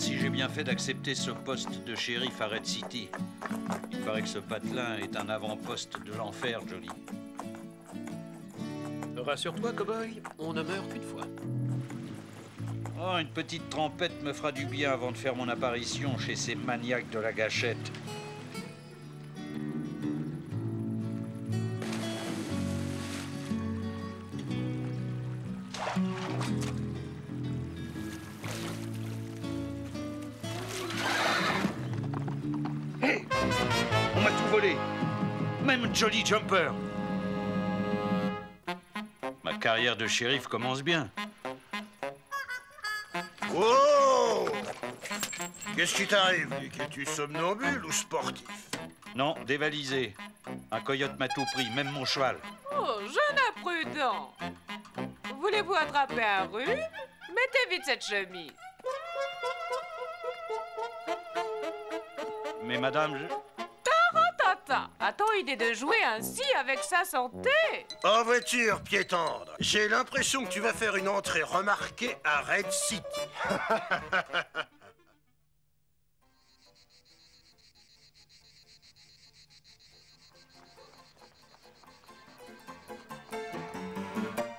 si j'ai bien fait d'accepter ce poste de shérif à Red City. Il paraît que ce patelin est un avant-poste de l'enfer, Johnny. Rassure-toi, cow-boy, on ne meurt qu'une fois. Oh, une petite trempette me fera du bien avant de faire mon apparition chez ces maniaques de la gâchette. Hé! On m'a tout volé! Même Jolly Jumper! Ma carrière de shérif commence bien. Oh! Qu'est-ce qui t'arrive, Luc? Es-tu somnambule ou sportif? Non, dévalisé. Un coyote m'a tout pris, même mon cheval. Oh, jeune imprudent! Voulez-vous attraper un rhume? Mettez vite cette chemise. Mais madame, je... Tata, a-t-on idée de jouer ainsi avec sa santé? En voiture, pied tendre. J'ai l'impression que tu vas faire une entrée remarquée à Red City.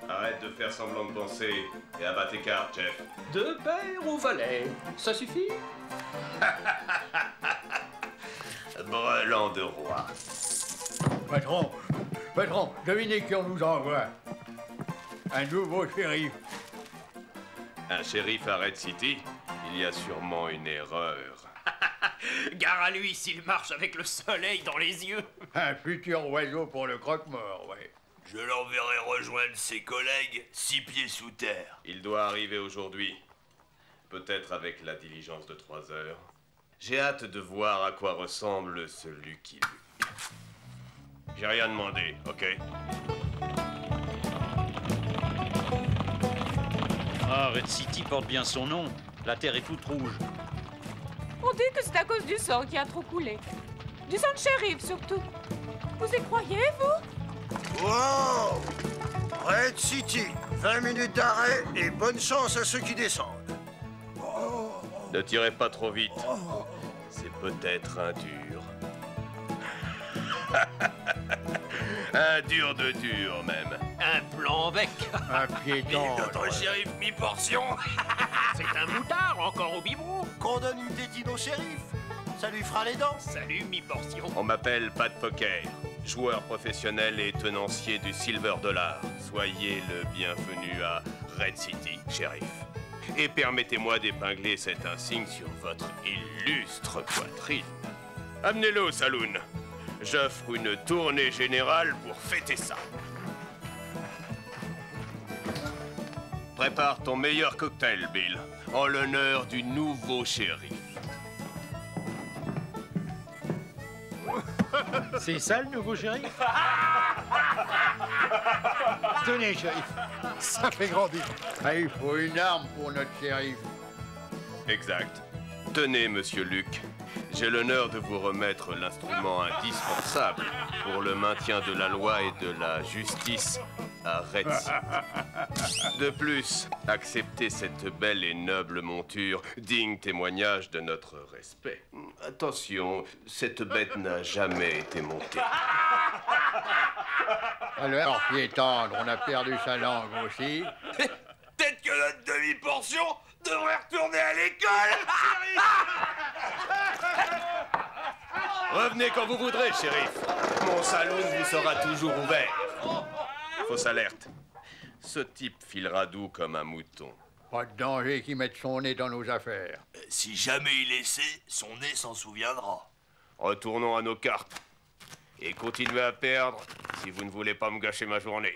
Arrête de faire semblant de penser et abat tes cartes, Jeff. De père au valet, ça suffit? Brelan de roi. Patron, devinez qui on nous envoie. Un nouveau shérif. Un shérif à Red City? Il y a sûrement une erreur. Gare à lui s'il marche avec le soleil dans les yeux. Un futur oiseau pour le croque-mort, ouais. Je l'enverrai rejoindre ses collègues 6 pieds sous terre. Il doit arriver aujourd'hui. Peut-être avec la diligence de 3 heures. J'ai hâte de voir à quoi ressemble ce Lucky Luke. J'ai rien demandé, ok? Ah, Red City porte bien son nom. La terre est toute rouge. On dit que c'est à cause du sang qui a trop coulé. Du sang de shérif, surtout. Vous y croyez, vous? Wow! Red City, 20 minutes d'arrêt et bonne chance à ceux qui descendent. Ne tirez pas trop vite. C'est peut-être un dur. Un dur de dur, même. Un blanc bec. Un pied tendre. Notre shérif mi-portion. C'est un moutard encore au biberon. Qu'on donne une tétine au shérif. Ça lui fera les dents. Salut mi-portion. On m'appelle Pat Poker, joueur professionnel et tenancier du Silver Dollar. Soyez le bienvenu à Red City, shérif. Et permettez-moi d'épingler cet insigne sur votre illustre poitrine. Amenez-le au saloon. J'offre une tournée générale pour fêter ça. Prépare ton meilleur cocktail, Bill, en l'honneur du nouveau shérif. C'est ça le nouveau shérif? Tenez, shérif. Ça fait grandir. Ah, il faut une arme pour notre shérif. Exact. Tenez, monsieur Luc. J'ai l'honneur de vous remettre l'instrument indispensable pour le maintien de la loi et de la justice à Red City. De plus, acceptez cette belle et noble monture, digne témoignage de notre respect. Attention, cette bête n'a jamais été montée. Alors, pied tendre, on a perdu sa langue aussi. Peut-être que notre demi-portion devrait retourner à l'école. Revenez quand vous voudrez, shérif. Mon saloon vous sera toujours ouvert. Fausse alerte. Ce type filera doux comme un mouton. Pas de danger qu'il mette son nez dans nos affaires. Si jamais il essaie, son nez s'en souviendra. Retournons à nos cartes. Et continuez à perdre si vous ne voulez pas me gâcher ma journée.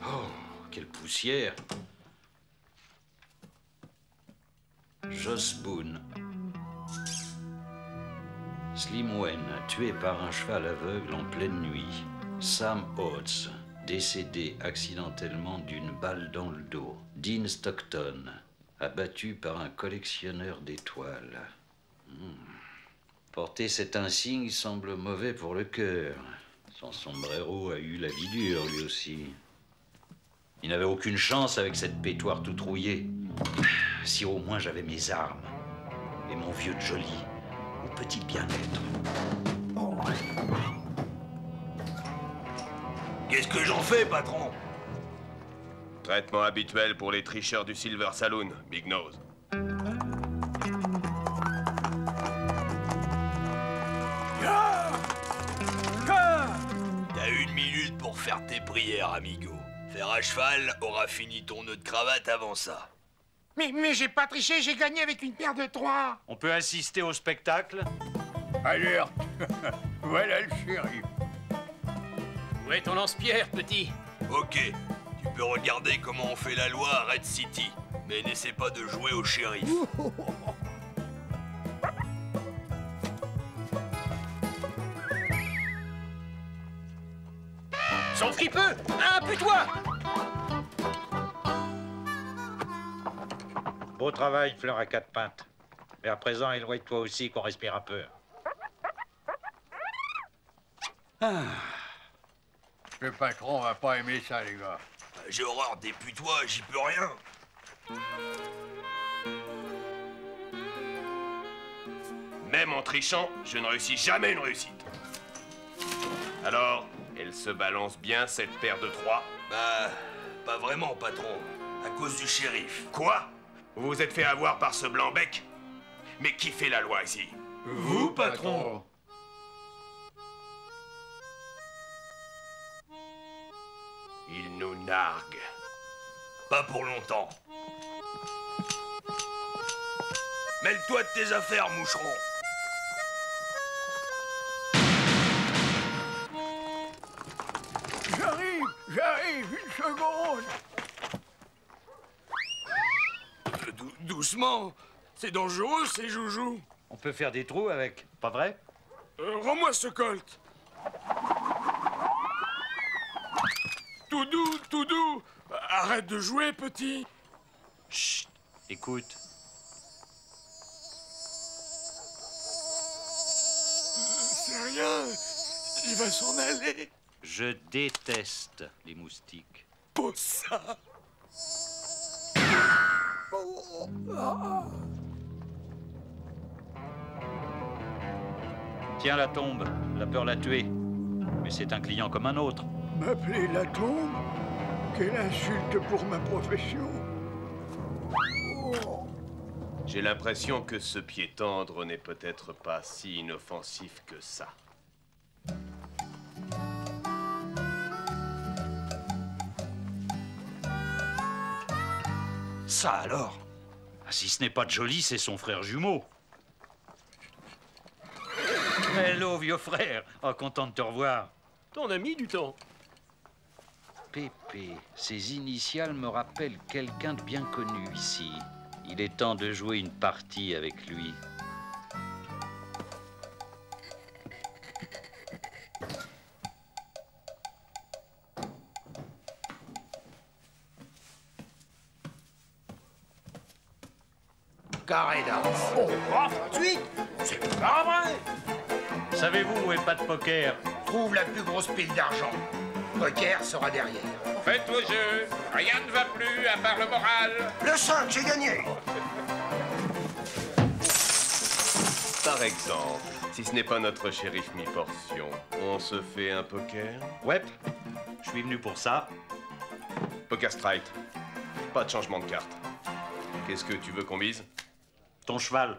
Oh, quelle poussière! Joss Boone. Slim Wen, tué par un cheval aveugle en pleine nuit. Sam Oates, décédé accidentellement d'une balle dans le dos. Dean Stockton, abattu par un collectionneur d'étoiles. Porter cet insigne semble mauvais pour le cœur. Son sombrero a eu la vie dure, lui aussi. Il n'avait aucune chance avec cette pétoire toute rouillée. Si au moins j'avais mes armes et mon vieux Jolly, où peut-il bien être? Qu'est-ce que j'en fais, patron? Traitement habituel pour les tricheurs du Silver Saloon, Big Nose. T'as 1 minute pour faire tes prières, amigo. Faire à cheval aura fini ton nœud de cravate avant ça. Mais j'ai pas triché, j'ai gagné avec une paire de 3. On peut assister au spectacle? Alerte. Voilà le shérif. Où est ton lance-pierre, petit? Ok, tu peux regarder comment on fait la loi à Red City, mais n'essaie pas de jouer au shérif. Son fripeux! Impue-toi! Beau travail, fleur à 4 pattes. Mais à présent, éloigne-toi aussi qu'on respire un peu. Le patron va pas aimer ça, les gars. J'ai horreur des putois, j'y peux rien. Même en trichant, je ne réussis jamais une réussite. Alors, elle se balance bien, cette paire de 3? Bah, pas vraiment, patron. À cause du shérif. Quoi? Vous vous êtes fait avoir par ce blanc-bec? Mais qui fait la loi ici? Vous, patron. Il nous nargue. Pas pour longtemps. Mêle-toi de tes affaires, moucheron. J'arrive, une seconde. Doucement. C'est dangereux, ces joujoux. On peut faire des trous avec, pas vrai? Rends-moi ce colt. Tout doux, tout doux. Arrête de jouer, petit. Chut, écoute. C'est rien. Il va s'en aller. Je déteste les moustiques. Pour ça. Tiens la tombe, la peur l'a tué. Mais c'est un client comme un autre. M'appeler la tombe? Quelle insulte pour ma profession. J'ai l'impression que ce pied tendre n'est peut-être pas si inoffensif que ça. Ça alors? Ah, si ce n'est pas Jolly, c'est son frère jumeau. Hello, vieux frère. Oh, content de te revoir. Ton ami du temps. Pépé, ces initiales me rappellent quelqu'un de bien connu ici. Il est temps de jouer une partie avec lui. Carré d'as. Oh, gratuit. C'est pas vrai. Savez-vous où est pas de poker? Trouve la plus grosse pile d'argent. Poker sera derrière. Faites vos jeux. Rien ne va plus à part le moral. Le 5, j'ai gagné. Par exemple, si ce n'est pas notre shérif mi-portion, on se fait un poker? Ouais, je suis venu pour ça. Poker straight. Pas de changement de carte. Qu'est-ce que tu veux qu'on mise? Ton cheval.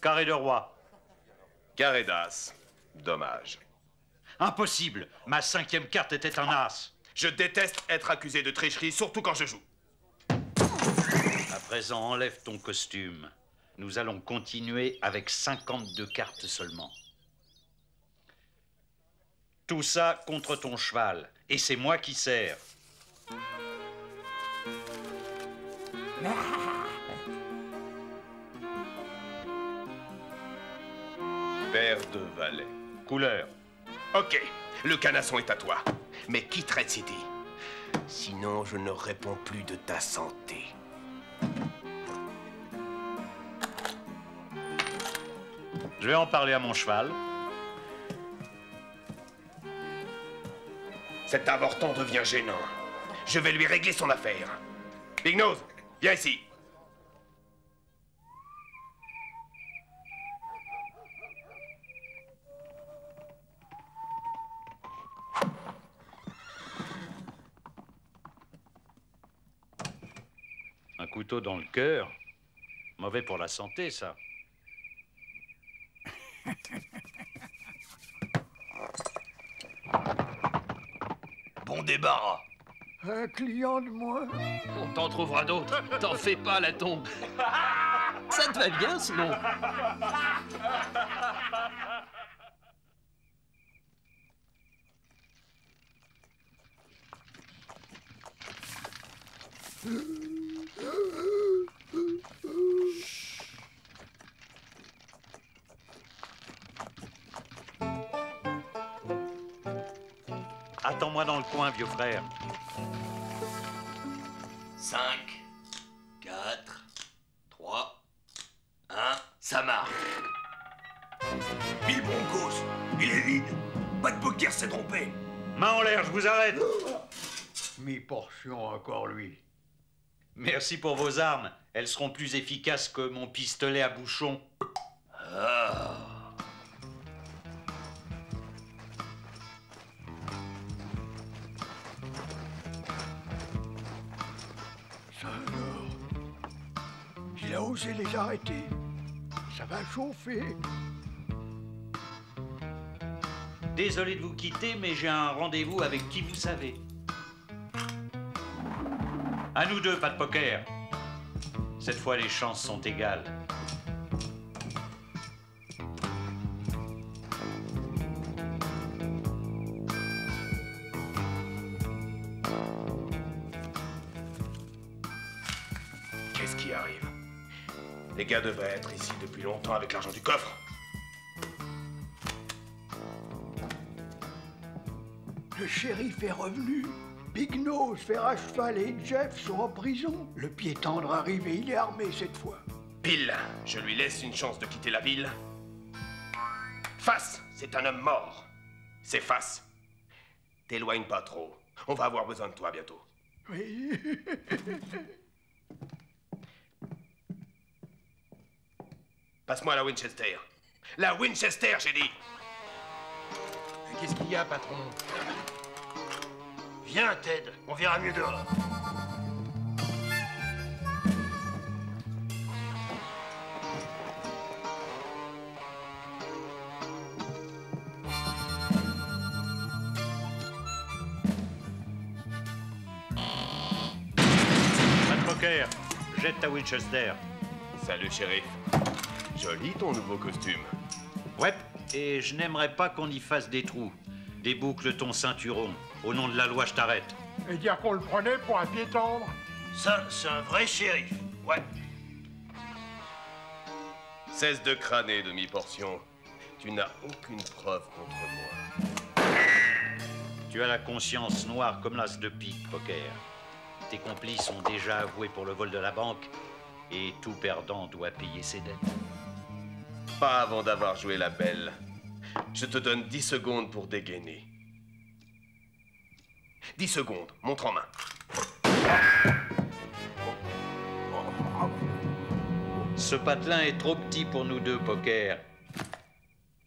Carré de roi. Carré d'as. Dommage. Impossible. Ma 5e carte était un as. Je déteste être accusé de tricherie, surtout quand je joue. À présent, enlève ton costume. Nous allons continuer avec 52 cartes seulement. Tout ça contre ton cheval. Et c'est moi qui sers. Paire de valets. Couleur. Ok, le canasson est à toi. Mais quitte Red City. Sinon, je ne réponds plus de ta santé. Je vais en parler à mon cheval. Cet avorton devient gênant. Je vais lui régler son affaire. Big Nose, viens ici. Un couteau dans le cœur. Mauvais pour la santé, ça. Bon débarras. Un client de moins. On t'en trouvera d'autres. T'en fais pas, la tombe. Ça te va bien, sinon. Attends-moi dans le coin, vieux frère. 5, 4, 3, 1, ça marche. Bill Broncos, il est vide. Pas de poker, c'est trompé. Main en l'air, je vous arrête. Mi-portion encore, lui. Merci pour vos armes. Elles seront plus efficaces que mon pistolet à bouchon. Ah. Ça alors. Il a osé les arrêter. Ça va chauffer. Désolé de vous quitter, mais j'ai un rendez-vous avec qui vous savez. À nous deux, pas de poker. Cette fois, les chances sont égales. Qu'est-ce qui arrive? Les gars devraient être ici depuis longtemps avec l'argent du coffre. Le shérif est revenu. Big Nose, Fer à cheval et Jeff sont en prison. Le pied tendre arrive et il est armé cette fois. Bill, je lui laisse une chance de quitter la ville. Face, c'est un homme mort. C'est Face. T'éloigne pas trop. On va avoir besoin de toi bientôt. Oui. Passe-moi la Winchester. La Winchester, j'ai dit. Qu'est-ce qu'il y a, patron? Viens, Ted, on verra mieux dehors. Pas de poker. Jette ta Winchester. Salut, shérif. Joli ton nouveau costume. Ouais, et je n'aimerais pas qu'on y fasse des trous. Déboucle ton ceinturon. Au nom de la loi, je t'arrête. Et dire qu'on le prenait pour un pied tendre. Ça, c'est un vrai shérif. Ouais. Cesse de crâner, demi-portion. Tu n'as aucune preuve contre moi. Tu as la conscience noire comme l'as de pique, poker. Tes complices ont déjà avoué pour le vol de la banque et tout perdant doit payer ses dettes. Pas avant d'avoir joué la belle. Je te donne 10 secondes pour dégainer. 10 secondes, montre en main. Ce patelin est trop petit pour nous deux, poker.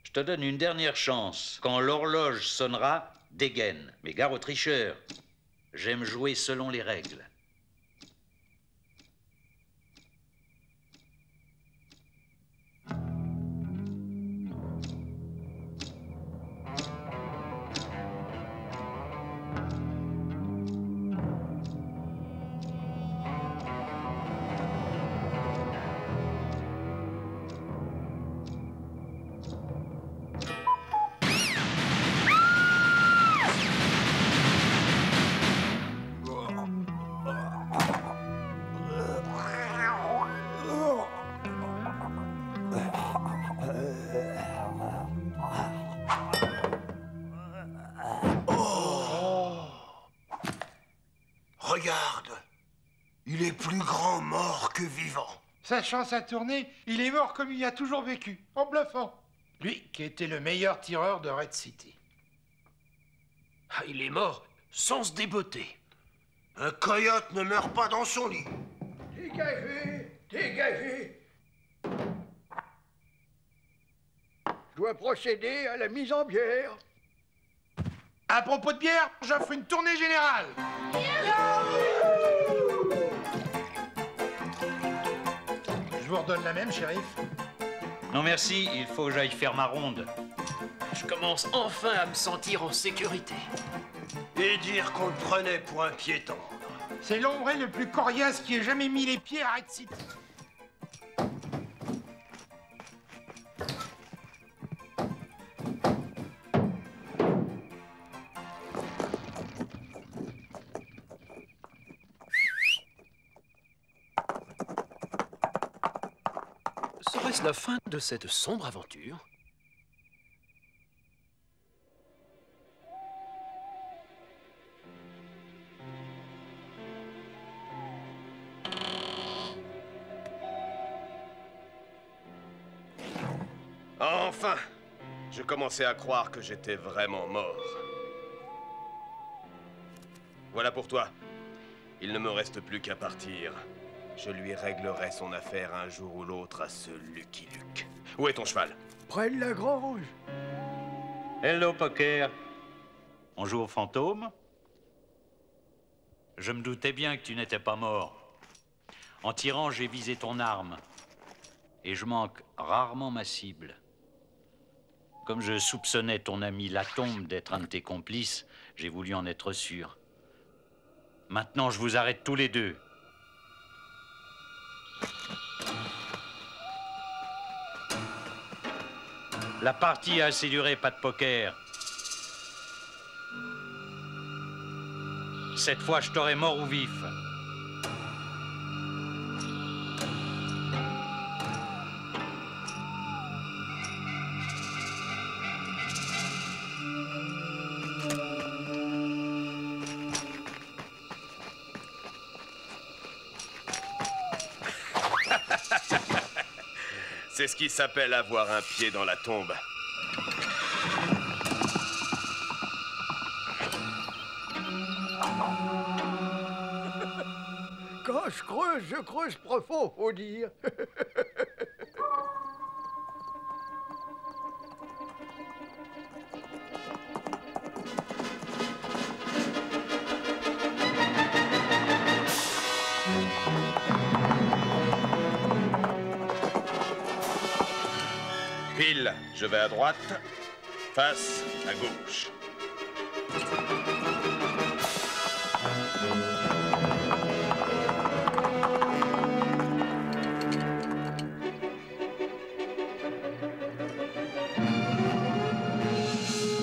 Je te donne une dernière chance. Quand l'horloge sonnera, dégaine. Mais gare aux tricheurs. J'aime jouer selon les règles. Regarde, il est plus grand mort que vivant. Sa chance a tourné, il est mort comme il a toujours vécu, en bluffant. Lui qui était le meilleur tireur de Red City. Ah, il est mort sans se débotter. Un coyote ne meurt pas dans son lit. Dégagez, dégagez. Je dois procéder à la mise en bière. À propos de bière, j'offre une tournée générale. Je vous redonne la même, shérif. Non merci, il faut que j'aille faire ma ronde. Je commence enfin à me sentir en sécurité. Et dire qu'on le prenait pour un piéton. C'est l'ombré le plus coriace qui ait jamais mis les pieds à Red City. Serait-ce la fin de cette sombre aventure? Enfin! Je commençais à croire que j'étais vraiment mort. Voilà pour toi. Il ne me reste plus qu'à partir. Je lui réglerai son affaire un jour ou l'autre à ce Lucky Luke. Où est ton cheval? Près de la grange. Hello, Poker. On joue au fantôme? Je me doutais bien que tu n'étais pas mort. En tirant, j'ai visé ton arme. Et je manque rarement ma cible. Comme je soupçonnais ton ami Latombe d'être un de tes complices, j'ai voulu en être sûr. Maintenant, je vous arrête tous les deux. La partie a assez duré, pas de poker. Cette fois, je t'aurai mort ou vif. C'est ce qui s'appelle avoir un pied dans la tombe. Quand je creuse profond, faut dire. Pile, je vais à droite, face à gauche.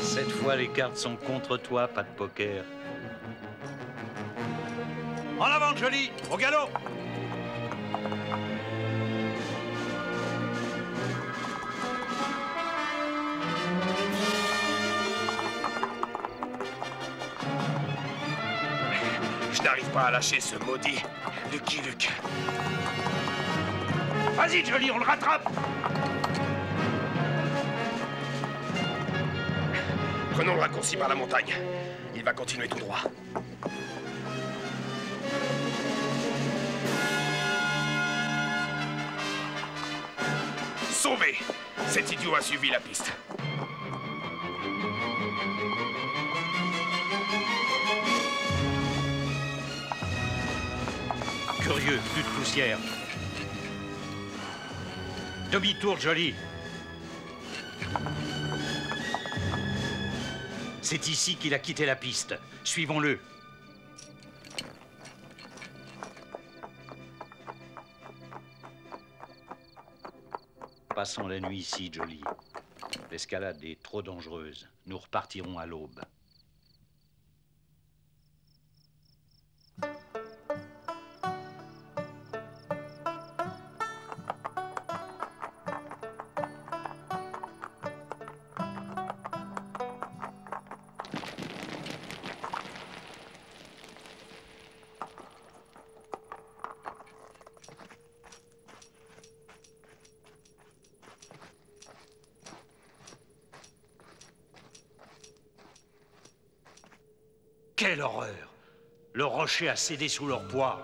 Cette fois, les cartes sont contre toi, pas de poker. En avant, Jolie, au galop! Je n'arrive pas à lâcher ce maudit Lucky Luke. Vas-y, Jolie, on le rattrape! Prenons le raccourci par la montagne. Il va continuer tout droit. Sauvé! Cet idiot a suivi la piste. Curieux, plus de poussière. Demi-tour, Jolie. C'est ici qu'il a quitté la piste. Suivons-le. Passons la nuit ici, Jolie. L'escalade est trop dangereuse. Nous repartirons à l'aube. Quelle horreur! Le rocher a cédé sous leur poids.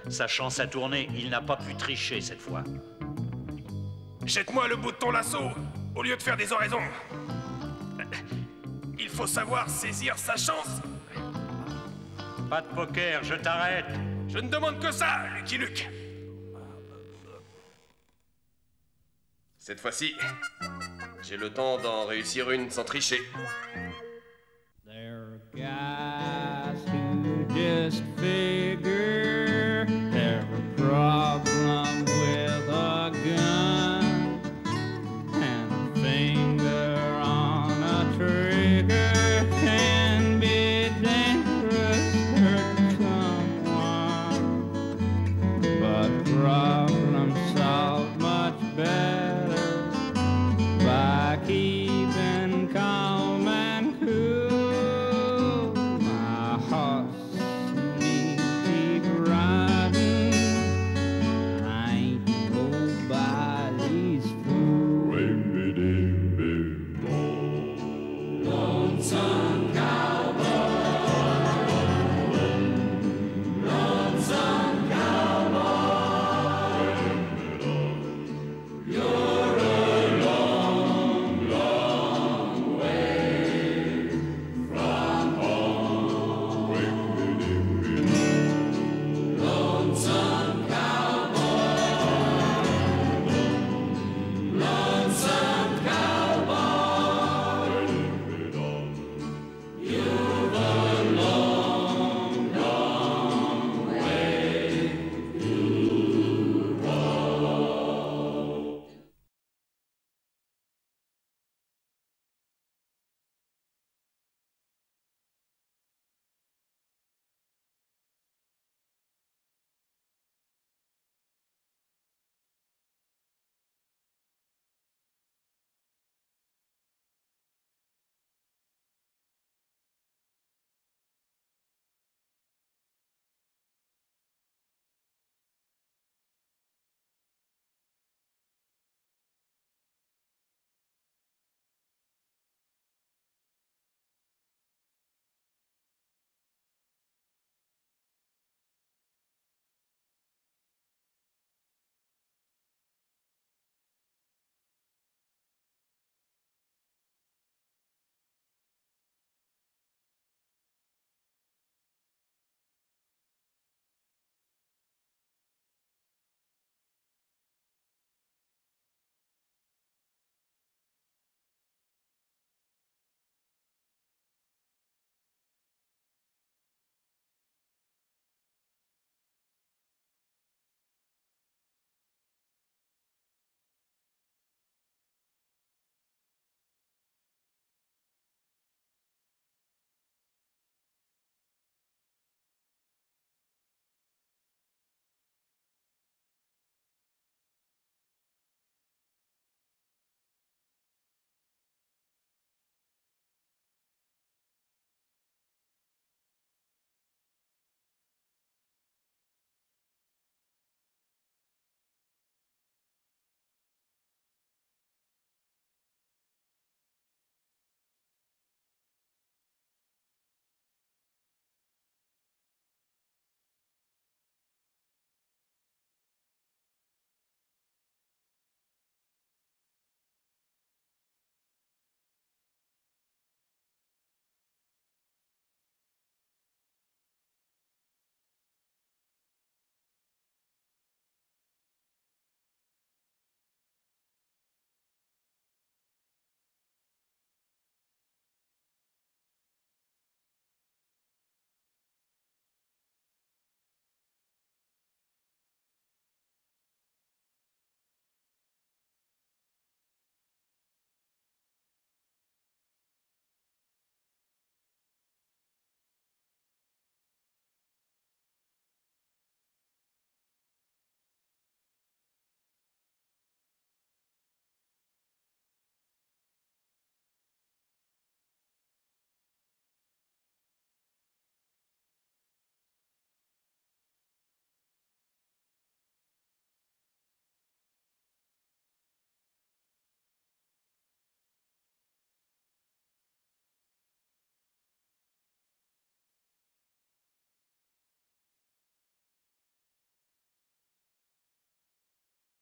Sa chance a tourné, il n'a pas pu tricher cette fois. Jette-moi le bout de ton lasso, au lieu de faire des oraisons. Il faut savoir saisir sa chance. Pas de poker, je t'arrête. Je ne demande que ça, Lucky Luke. Cette fois-ci, j'ai le temps d'en réussir une sans tricher.